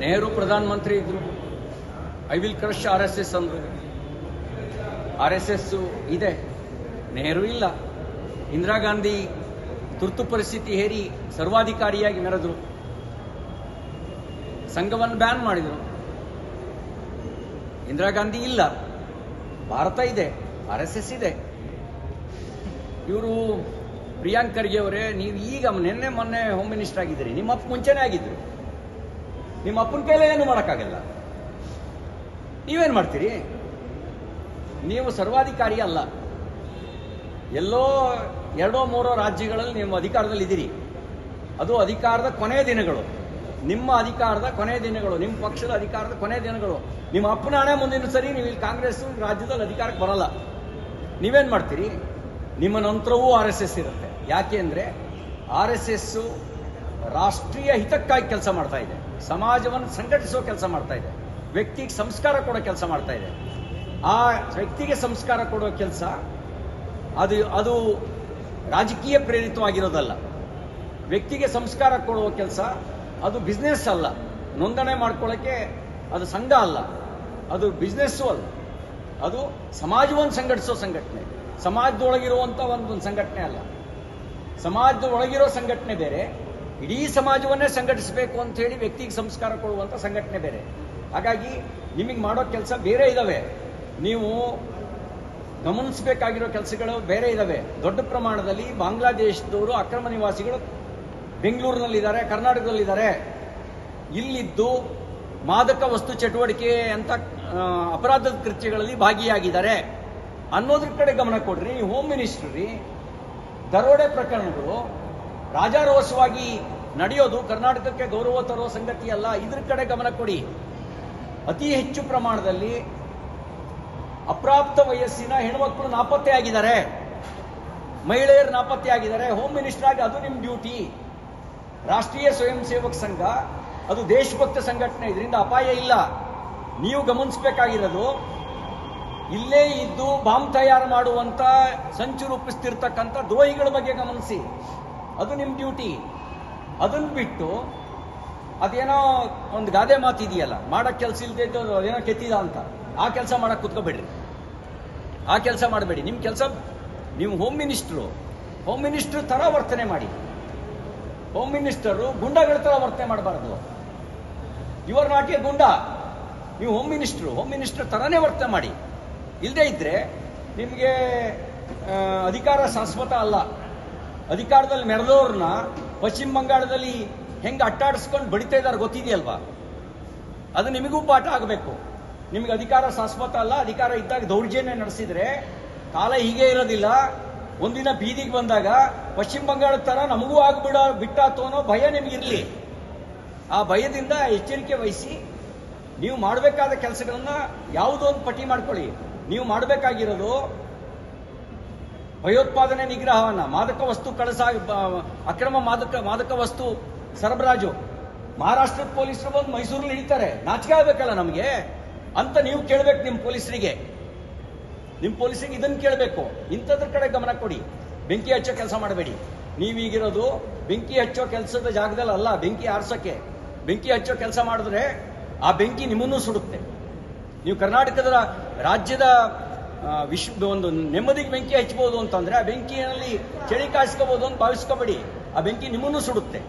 ನೆಹರು ಪ್ರಧಾನಮಂತ್ರಿ ಇದ್ರು, I will crush RSS ಅಂದರು. RSS ಇದೆ, ನೆಹರು ಇಲ್ಲ. ಇಂದಿರಾ ಗಾಂಧಿ ತುರ್ತು ಪರಿಸ್ಥಿತಿ ಹೇರಿ ಸರ್ವಾಧಿಕಾರಿಯಾಗಿ ಮೆರೆದ್ರು, ಸಂಘವನ್ನು ಬ್ಯಾನ್ ಮಾಡಿದರು. ಇಂದಿರಾ ಗಾಂಧಿ ಇಲ್ಲ, ಭಾರತ ಇದೆ, RSS ಇದೆ. ಇವರು ಪ್ರಿಯಾಂಕ್ ಖರ್ಗೆ ಅವರೇ, ನೀವು ಈಗ ನಿನ್ನೆ ಮೊನ್ನೆ ಹೋಮ್ ಮಿನಿಸ್ಟರ್ ಆಗಿದ್ದೀರಿ, ನಿಮ್ಮ ಅಪ್ಪ ಮುಂಚೆನೇ ಆಗಿದ್ರು. ನಿಮ್ಮ ಅಪ್ಪನ ಕೈಲೇ ಏನು ಮಾಡೋಕ್ಕಾಗಲ್ಲ. ನೀವೇನು ಮಾಡ್ತೀರಿ? ನೀವು ಸರ್ವಾಧಿಕಾರಿ ಅಲ್ಲ. ಎಲ್ಲೋ 2-3 ರಾಜ್ಯಗಳಲ್ಲಿ ನೀವು ಅಧಿಕಾರದಲ್ಲಿದ್ದೀರಿ. ಅದು ಅಧಿಕಾರದ ಕೊನೆಯ ದಿನಗಳು, ನಿಮ್ಮ ಅಧಿಕಾರದ ಕೊನೆಯ ದಿನಗಳು, ನಿಮ್ಮ ಪಕ್ಷದ ಅಧಿಕಾರದ ಕೊನೆಯ ದಿನಗಳು. ನಿಮ್ಮ ಅಪ್ಪನ ಹಣೆ ಮುಂದಿನ ಸರಿ ನೀವು ಇಲ್ಲಿ ಕಾಂಗ್ರೆಸ್ ರಾಜ್ಯದಲ್ಲಿ ಅಧಿಕಾರಕ್ಕೆ ಬರಲ್ಲ. ನೀವೇನು ಮಾಡ್ತೀರಿ? ನಿಮ್ಮ ನಂತರವೂ RSS ಇರುತ್ತೆ. ಯಾಕೆ ಅಂದರೆ RSS ರಾಷ್ಟ್ರೀಯ ಹಿತಕ್ಕಾಗಿ ಕೆಲಸ ಮಾಡ್ತಾ ಇದೆ, ಸಮಾಜವನ್ನು ಸಂಘಟಿಸುವ ಕೆಲಸ ಮಾಡ್ತಾ ಇದೆ, ವ್ಯಕ್ತಿಗೆ ಸಂಸ್ಕಾರ ಕೊಡೋ ಕೆಲಸ ಮಾಡ್ತಾ ಇದೆ. ಆ ವ್ಯಕ್ತಿಗೆ ಸಂಸ್ಕಾರ ಕೊಡೋ ಕೆಲಸ ಅದು ರಾಜಕೀಯ ಪ್ರೇರಿತವಾಗಿರೋದಲ್ಲ. ವ್ಯಕ್ತಿಗೆ ಸಂಸ್ಕಾರ ಕೊಡುವ ಕೆಲಸ ಅದು ಬಿಸ್ನೆಸ್ ಅಲ್ಲ. ನೋಂದಣಿ ಮಾಡ್ಕೊಳ್ಳೋಕ್ಕೆ ಅದು ಸಂಘ ಅಲ್ಲ, ಅದು ಬಿಸ್ನೆಸ್ಸು ಅಲ್ಲ. ಅದು ಸಮಾಜವನ್ನು ಸಂಘಟಿಸೋ ಸಂಘಟನೆ, ಸಮಾಜದೊಳಗಿರುವಂಥ ಒಂದು ಸಂಘಟನೆ ಅಲ್ಲ. ಸಮಾಜದೊಳಗಿರೋ ಸಂಘಟನೆ ಬೇರೆ, ಇಡೀ ಸಮಾಜವನ್ನೇ ಸಂಘಟಿಸಬೇಕು ಅಂತ ಹೇಳಿ ವ್ಯಕ್ತಿಗೆ ಸಂಸ್ಕಾರ ಕೊಡುವಂಥ ಸಂಘಟನೆ ಬೇರೆ. ಹಾಗಾಗಿ ನಿಮಗೆ ಮಾಡೋ ಕೆಲಸ ಬೇರೆ ಇದ್ದಾವೆ, ನೀವು ಗಮನಿಸಬೇಕಾಗಿರೋ ಕೆಲಸಗಳು ಬೇರೆ ಇದ್ದಾವೆ. ದೊಡ್ಡ ಪ್ರಮಾಣದಲ್ಲಿ ಬಾಂಗ್ಲಾದೇಶದವರು ಅಕ್ರಮ ನಿವಾಸಿಗಳು ಬೆಂಗಳೂರಿನಲ್ಲಿದ್ದಾರೆ, ಕರ್ನಾಟಕದಲ್ಲಿದ್ದಾರೆ. ಇಲ್ಲಿದ್ದು ಮಾದಕ ವಸ್ತು ಚಟುವಟಿಕೆ ಅಂತ ಅಪರಾಧದ ಕೃತ್ಯಗಳಲ್ಲಿ ಭಾಗಿಯಾಗಿದ್ದಾರೆ ಅನ್ನೋದ್ರ ಕಡೆ ಗಮನ ಕೊಡ್ರಿ. ನೀವು ಹೋಮ್ ಮಿನಿಸ್ಟರ್ ರೀ. ದರೋಡೆ ಪ್ರಕರಣಗಳು ರಾಜಾರೋಷವಾಗಿ ನಡೆಯೋದು ಕರ್ನಾಟಕಕ್ಕೆ ಗೌರವ ತರೋ ಸಂಗತಿ ಅಲ್ಲ. ಇದ್ರ ಕಡೆ ಗಮನ ಕೊಡಿ. ಅತಿ ಹೆಚ್ಚು ಪ್ರಮಾಣದಲ್ಲಿ ಅಪ್ರಾಪ್ತ ವಯಸ್ಸಿನ ಹೆಣ್ಮಕ್ಳು ನಾಪತ್ತೆಯಾಗಿದ್ದಾರೆ, ಮಹಿಳೆಯರು ನಾಪತ್ತೆಯಾಗಿದ್ದಾರೆ. ಹೋಮ್ ಮಿನಿಸ್ಟರ್ ಆಗಿ ಅದು ನಿಮ್ಮ ಡ್ಯೂಟಿ. ರಾಷ್ಟ್ರೀಯ ಸ್ವಯಂ ಸೇವಕ ಸಂಘ ಅದು ದೇಶಭಕ್ತ ಸಂಘಟನೆ, ಇದರಿಂದ ಅಪಾಯ ಇಲ್ಲ. ನೀವು ಗಮನಿಸಬೇಕಾಗಿರೋದು ಇಲ್ಲೇ ಇದ್ದು ಬಾಂಬ್ ತಯಾರು ಮಾಡುವಂತ ಸಂಚು ರೂಪಿಸ್ತಿರ್ತಕ್ಕಂಥ ದ್ರೋಹಿಗಳ ಬಗ್ಗೆ ಗಮನಿಸಿ, ಅದು ನಿಮ್ಮ ಡ್ಯೂಟಿ. ಅದನ್ನು ಬಿಟ್ಟು ಅದೇನೋ ಒಂದು ಗಾದೆ ಮಾತಿದೆಯಲ್ಲ, ಮಾಡಕ್ಕೆ ಕೆಲಸ ಇಲ್ಲದೆ ಇದ್ದು ಅದೇನೋ ಕೆತ್ತಿದ ಅಂತ, ಆ ಕೆಲಸ ಮಾಡಕ್ಕೆ ಕುತ್ಕೋಬೇಡ್ರಿ. ಆ ಕೆಲಸ ಮಾಡಬೇಡಿ. ನಿಮ್ಮ ಕೆಲಸ, ನೀವು ಹೋಮ್ ಮಿನಿಸ್ಟ್ರು ಥರ ವರ್ತನೆ ಮಾಡಿ. ಹೋಮ್ ಮಿನಿಸ್ಟರು ಗುಂಡಾಗಳ ಥರ ವರ್ತನೆ ಮಾಡಬಾರ್ದು. ಯು ಆರ್ ನಾಟ್ ಎ ಗುಂಡ. ನೀವು ಹೋಮ್ ಮಿನಿಸ್ಟರ್ ಥರನೇ ವರ್ತನೆ ಮಾಡಿ. ಇಲ್ಲದೇ ಇದ್ದರೆ ನಿಮಗೆ ಅಧಿಕಾರ ಶಾಶ್ವತ ಅಲ್ಲ. ಅಧಿಕಾರದಲ್ಲಿ ಮೆರೆದವ್ರನ್ನ ಪಶ್ಚಿಮ ಬಂಗಾಳದಲ್ಲಿ ಹೆಂಗೆ ಅಟ್ಟಾಡಿಸ್ಕೊಂಡು ಬಡಿತಾ ಇದ್ದಾರೆ ಗೊತ್ತಿದೆಯಲ್ವಾ? ಅದು ನಿಮಗೂ ಪಾಠ ಆಗಬೇಕು. ನಿಮಗೆ ಅಧಿಕಾರ ಶಾಶ್ವತ ಅಲ್ಲ. ಅಧಿಕಾರ ಇದ್ದಾಗ ದೌರ್ಜನ್ಯ ನಡೆಸಿದ್ರೆ ಕಾಲ ಹೀಗೆ ಇರೋದಿಲ್ಲ. ಒಂದಿನ ಬೀದಿಗೆ ಬಂದಾಗ ಪಶ್ಚಿಮ ಬಂಗಾಳದ ಥರ ನಮಗೂ ಬಿಟ್ಟಾತು ಅನ್ನೋ ಭಯ ನಿಮಗಿರಲಿ. ಆ ಭಯದಿಂದ ಎಚ್ಚರಿಕೆ ವಹಿಸಿ ನೀವು ಮಾಡಬೇಕಾದ ಕೆಲಸಗಳನ್ನ ಯಾವುದೋ ಒಂದು ಪಟ್ಟಿ ಮಾಡ್ಕೊಳ್ಳಿ. ನೀವು ಮಾಡಬೇಕಾಗಿರೋದು ಭಯೋತ್ಪಾದನೆ ನಿಗ್ರಹವನ್ನ, ಮಾದಕ ವಸ್ತು ಅಕ್ರಮ ಮಾದಕ ವಸ್ತು ಸರಬರಾಜು. ಮಹಾರಾಷ್ಟ್ರದ ಪೊಲೀಸರು ಬಂದು ಮೈಸೂರಲ್ಲಿ ಹಿಡಿತಾರೆ, ನಾಚಿಕೆ ಆಗಬೇಕಲ್ಲ ನಮಗೆ ಅಂತ ನೀವು ಕೇಳಬೇಕು. ನಿಮ್ಮ ಪೊಲೀಸರಿಗೆ ಇದನ್ನು ಕೇಳಬೇಕು. ಇಂಥದ್ರ ಕಡೆ ಗಮನ ಕೊಡಿ. ಬೆಂಕಿ ಹಚ್ಚೋ ಕೆಲಸ ಮಾಡಬೇಡಿ. ನೀವೀಗಿರೋದು ಬೆಂಕಿ ಹಚ್ಚೋ ಕೆಲಸದ ಜಾಗದಲ್ಲಿ ಅಲ್ಲ, ಬೆಂಕಿ ಆರಿಸೋಕ್ಕೆ. ಬೆಂಕಿ ಹಚ್ಚೋ ಕೆಲಸ ಮಾಡಿದ್ರೆ ಆ ಬೆಂಕಿ ನಿಮ್ಮನ್ನೂ ಸುಡುತ್ತೆ. ನೀವು ಕರ್ನಾಟಕದ ರಾಜ್ಯದ ಒಂದು ನೆಮ್ಮದಿಗೆ ಬೆಂಕಿ ಹಚ್ಚಬಹುದು ಅಂತಂದ್ರೆ ಆ ಬೆಂಕಿಯಲ್ಲಿ ಚಳಿ ಕಾಯಿಸ್ಕೋಬಹುದು ಅಂತ ಭಾವಿಸ್ಕೋಬೇಡಿ. ಆ ಬೆಂಕಿ ನಿಮ್ಮನ್ನೂ ಸುಡುತ್ತೆ.